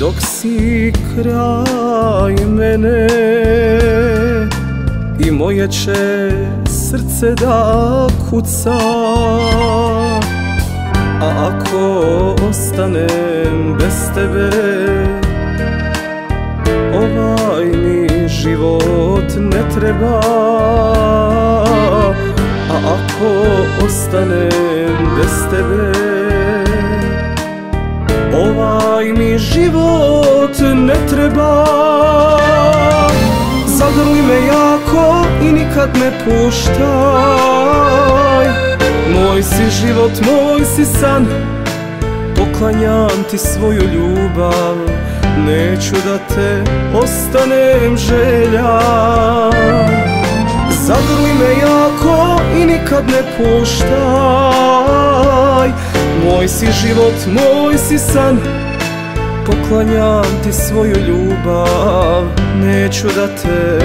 dok si kraj mene i moje će srce da kuca. A ako ostanem bez tebe, ovaj mi život ne treba. A ako ostanem bez tebe, ovaj mi život ne treba. Zagrli me jako i nikad ne puštaj. Moj si život, moj si san, poklanjam ti svoju ljubav. Neću da te ostanem želja. Zagrli me jako i nikad ne puštaj. Moj si život, moj si san, poklanjam ti svoju ljubav. Neću da te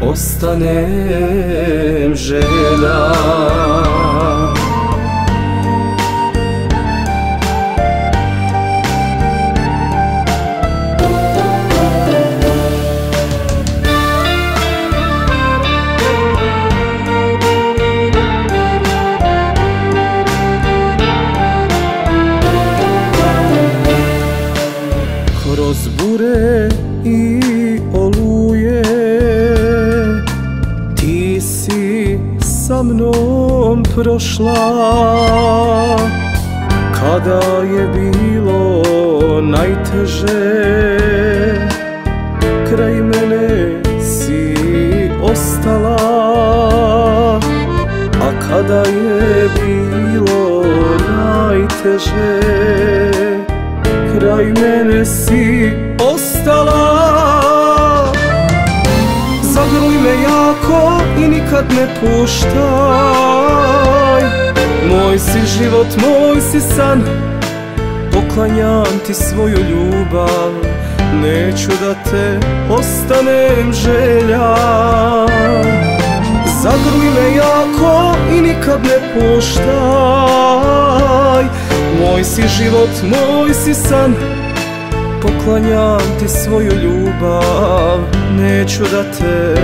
ostanem želja. Kroz bure i oluje ti si sa mnom prošla. Kada je bilo najteže, kraj mene si ostala. A kada je bilo najteže, kraj mene si ostala. Zagrli me jako i nikad ne puštaj. Moj si život, moj si san, poklanjam ti svoju ljubav. Neću da te ostanem želja. Zagrli me jako i nikad ne puštaj. Moj si život, moj si san, poklanjam ti svoju ljubav. Neću da te